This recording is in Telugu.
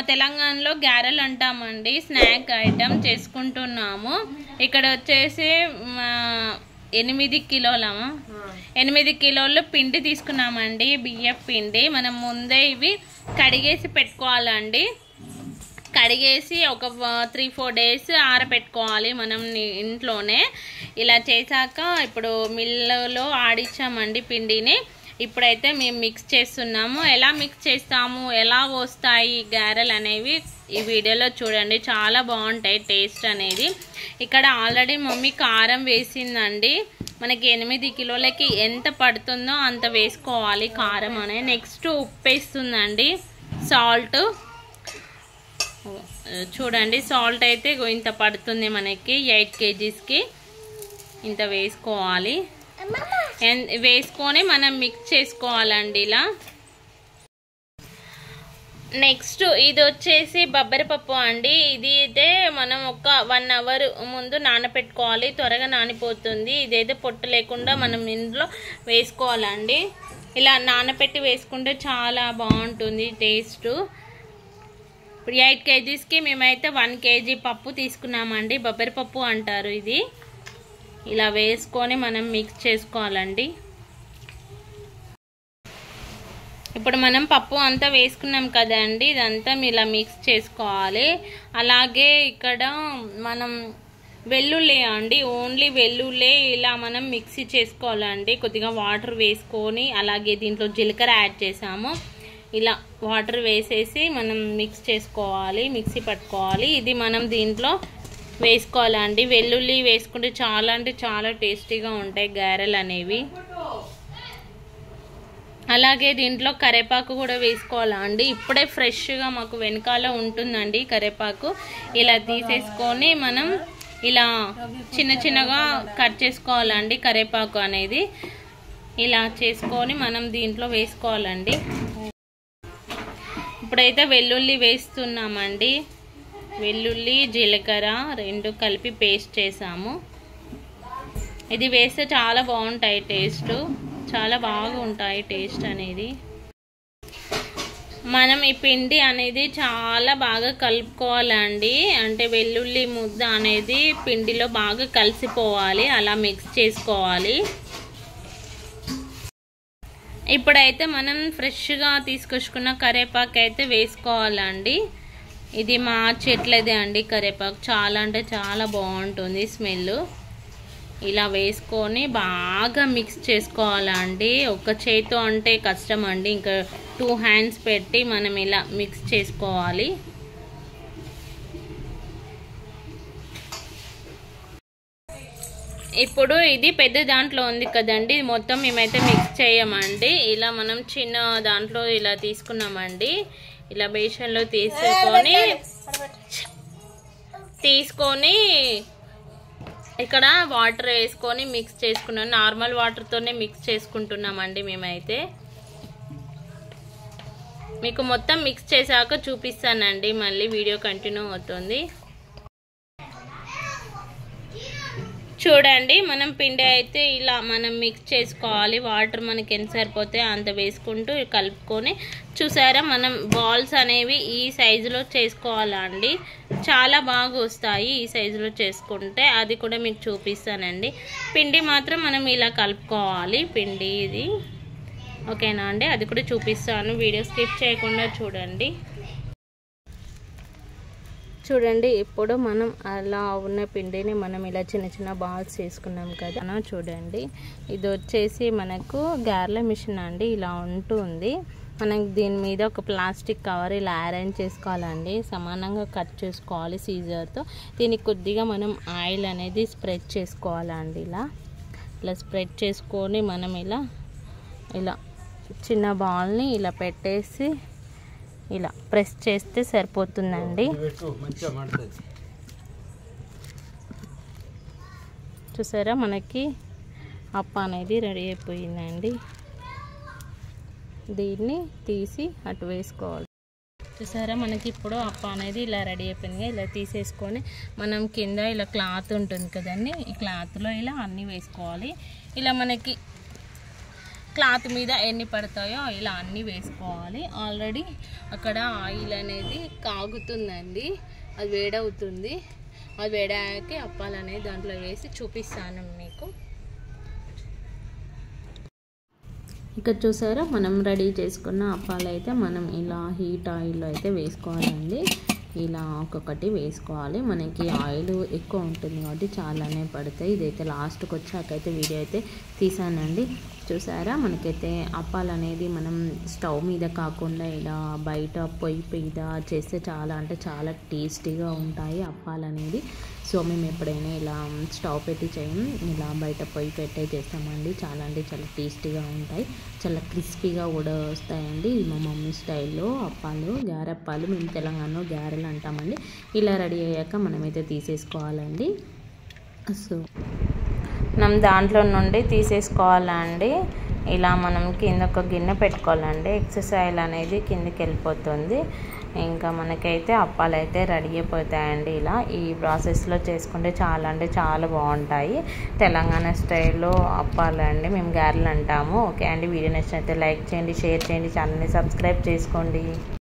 తెలంగాణలో గారెలు అంటామండి, స్నాక్ ఐటమ్ చేసుకుంటున్నాము. ఇక్కడ వచ్చేసి 8 కిలోలు పిండి తీసుకున్నామండి, బియ్యం పిండి. మనం ముందే ఇవి కడిగేసి పెట్టుకోవాలండి. కడిగేసి ఒక 3-4 డేస్ ఆరబెట్టుకోవాలి మనం ఇంట్లోనే. ఇలా చేశాక ఇప్పుడు మిల్లులో ఆడించామండి పిండిని. ఇప్పుడైతే మేము మిక్స్ చేస్తున్నాము. ఎలా మిక్స్ చేస్తాము, ఎలా వస్తాయి గారెలు అనేవి ఈ వీడియోలో చూడండి. చాలా బాగుంటాయి టేస్ట్ అనేది. ఇక్కడ ఆల్రెడీ మమ్మీ కారం వేసిందండి. మనకి 8 కిలోలకి ఎంత పడుతుందో అంత వేసుకోవాలి కారం అనేది. నెక్స్ట్ ఉప్పు వేస్తుందండి, సాల్ట్. చూడండి సాల్ట్ అయితే ఇంత పడుతుంది మనకి 8 kgsకి. ఇంత వేసుకోవాలి. వేసుకొని మనం మిక్స్ చేసుకోవాలండి ఇలా. నెక్స్ట్ ఇది వచ్చేసి బొబ్బరిపప్పు అండి. ఇది అయితే మనం ఒక 1 అవర్ ముందు నానపెట్టుకోవాలి, త్వరగా నానిపోతుంది. ఇదైతే పొట్టు లేకుండా మనం ఇందులో వేసుకోవాలండి. ఇలా నానపెట్టి వేసుకుంటే చాలా బాగుంటుంది టేస్ట్. ఇప్పుడు 8 kgsకి మేమైతే 1 kg పప్పు తీసుకున్నామండి, బొబ్బరిపప్పు అంటారు ఇది. ఇలా వేసుకొని మనం మిక్స్ చేసుకోవాలండి. ఇప్పుడు మనం పప్పు అంతా వేసుకున్నాం కదండి, ఇదంతా ఇలా మిక్స్ చేసుకోవాలి. అలాగే ఇక్కడ మనం వెల్లుల్లి అండి, ఓన్లీ వెల్లుల్లి ఇలా మనం మిక్సీ చేసుకోవాలండి. కొద్దిగా వాటర్ వేసుకొని, అలాగే దీంట్లో జీలకర్ర యాడ్ చేసాము. ఇలా వాటర్ వేసేసి మనం మిక్స్ చేసుకోవాలి, మిక్సీ పట్టుకోవాలి. ఇది మనం దీంట్లో వేసుకోవాలండి. వెల్లుల్లి వేసుకుంటే చాలా అంటే చాలా టేస్టీగా ఉంటాయి గారెలు అనేవి. అలాగే దీంట్లో కరివేపాకు కూడా వేసుకోవాలండి. ఇప్పుడే ఫ్రెష్గా మాకు వెనకాల ఉంటుందండి కరివేపాకు. ఇలా తీసేసుకొని మనం ఇలా చిన్న చిన్నగా కట్ చేసుకోవాలండి కరివేపాకు అనేది. ఇలా చేసుకొని మనం దీంట్లో వేసుకోవాలండి. ఇప్పుడైతే వెల్లుల్లి వేస్తున్నామండి. వెల్లుల్లి జీలకర్ర 2 కలిపి పేస్ట్ చేసాము. ఇది వేస్తే చాలా బాగుంటాయి టేస్ట్, చాలా బాగా ఉంటాయి టేస్ట్ అనేది. మనం ఈ పిండి అనేది చాలా బాగా కలుపుకోవాలండి. అంటే వెల్లుల్లి ముద్ద అనేది పిండిలో బాగా కలిసిపోవాలి, అలా మిక్స్ చేసుకోవాలి. ఇప్పుడైతే మనం ఫ్రెష్గా తీసుకొచ్చుకున్న కరివేపాకు అయితే వేసుకోవాలండి. ఇది మా చెట్లదే అండి కరివేపాకు, చాలా అంటే చాలా బాగుంటుంది స్మెల్. ఇలా వేసుకొని బాగా మిక్స్ చేసుకోవాలండి. ఒక చేతితో అంటే కష్టం అండి, ఇంకా 2 హ్యాండ్స్ పెట్టి మనం ఇలా మిక్స్ చేసుకోవాలి. ఇప్పుడు ఇది పెద్ద దాంట్లో ఉంది కదండి, మొత్తం మేమైతే మిక్స్ చేయమండి. ఇలా మనం చిన్న దాంట్లో ఇలా తీసుకున్నామండి. ఇలా బేషన్లో తీసుకొని ఇక్కడ వాటర్ వేసుకొని మిక్స్ చేసుకున్నాం. నార్మల్ వాటర్తోనే మిక్స్ చేసుకుంటున్నామండి మేమైతే. మీకు మొత్తం మిక్స్ చేశాక చూపిస్తానండి, మళ్ళీ వీడియో కంటిన్యూ అవుతుంది. చూడండి మనం పిండి అయితే ఇలా మనం మిక్స్ చేసుకోవాలి. వాటర్ మనకి ఎంత సరిపోతే అంత వేసుకుంటూ కలుపుకొని, చూసారా మనం బాల్స్ అనేవి ఈ సైజులో చేసుకోవాలండి. చాలా బాగా వస్తాయి ఈ సైజులో చేసుకుంటే, అది కూడా మీకు చూపిస్తానండి. పిండి మాత్రం మనం ఇలా కలుపుకోవాలి పిండి ఇది, ఓకేనా అండి? అది కూడా చూపిస్తాను, వీడియో స్కిప్ చేయకుండా చూడండి. చూడండి ఇప్పుడు మనం అలా ఉన్న పిండిని మనం ఇలా చిన్న చిన్న బాల్స్ చేసుకున్నాం కదా. చూడండి ఇది వచ్చేసి మనకు గారెల మిషన్ అండి, ఇలా ఉంటుంది. మనం దీని మీద ఒక ప్లాస్టిక్ కవర్ ఇలా అరేంజ్ చేసుకోవాలండి, సమానంగా కట్ చేసుకోవాలి సీజర్తో. దీనికి కొద్దిగా మనం ఆయిల్ అనేది స్ప్రెడ్ చేసుకోవాలండి. ఇలా స్ప్రెడ్ చేసుకొని మనం ఇలా చిన్న బాల్ని ఇలా పెట్టేసి ఇలా ప్రెస్ చేస్తే సరిపోతుందండి. చూసారా మనకి అప్ప అనేది రెడీ అయిపోయిందండి. దీన్ని తీసి అటు వేసుకోవాలి. చూసారా మనకి ఇప్పుడు అప్ప అనేది ఇలా రెడీ అయిపోయింది. ఇలా తీసేసుకొని మనం కింద ఇలా క్లాత్ ఉంటుంది కదండి, ఈ క్లాత్లో ఇలా అన్నీ వేసుకోవాలి. ఇలా మనకి క్లాత్ మీద ఎన్ని పడతాయో ఇలా అన్నీ వేసుకోవాలి. ఆల్రెడీ అక్కడ ఆయిల్ అనేది కాగుతుందండి, అది వేడవుతుంది. అది వేడాకే అప్పాలు అనేది దాంట్లో వేసి చూపిస్తాను మీకు. ఇక్కడ చూసారా మనం రెడీ చేసుకున్న అప్పాలు అయితే మనం ఇలా హీట్ ఆయిల్లో అయితే వేసుకోవాలండి. ఇలా ఒక్కొక్కటి వేసుకోవాలి. మనకి ఆయిల్ ఎక్కువ ఉంటుంది కాబట్టి చాలానే పడతాయి. ఇదైతే లాస్ట్కి వచ్చాకైతే వీడియో అయితే తీసానండి. చూసారా మనకైతే అప్పాలు అనేది మనం స్టవ్ మీద కాకుండా ఇలా బయట పొయ్యి మీద చేస్తే చాలా అంటే చాలా టేస్టీగా ఉంటాయి అప్పాలు అనేది. సో మేము ఎప్పుడైనా ఇలా స్టవ్ పెట్టి చేయము, ఇలా బయట పొయ్యి పెట్టే చేస్తామండి. చాలా అంటే చాలా టేస్టీగా ఉంటాయి, చాలా క్రిస్పీగా కూడా వస్తాయండి. మా మమ్మీ స్టైల్లో అప్పాలు, గారెప్పాలు, మేము తెలంగాణలో గారెలు అంటామండి. ఇలా రెడీ అయ్యాక మనమైతే తీసేసుకోవాలండి. సో మనం దాంట్లో నుండి తీసేసుకోవాలండి. ఇలా మనం కింద ఒక గిన్నె పెట్టుకోవాలండి. ఎక్సెస్ ఆయిల్ అనేది కిందకి వెళ్ళిపోతుంది. ఇంకా మనకైతే అప్పాలు అయితే రెడీ అయిపోతాయండి. ఇలా ఈ ప్రాసెస్లో చేసుకుంటే చాలా అంటే చాలా బాగుంటాయి. తెలంగాణ స్టైల్లో అప్పాలు అండి, మేము గారెలు అంటాము. ఓకే అండి, వీడియో నచ్చినట్లయితే లైక్ చేయండి, షేర్ చేయండి, ఛానల్ని సబ్స్క్రైబ్ చేసుకోండి.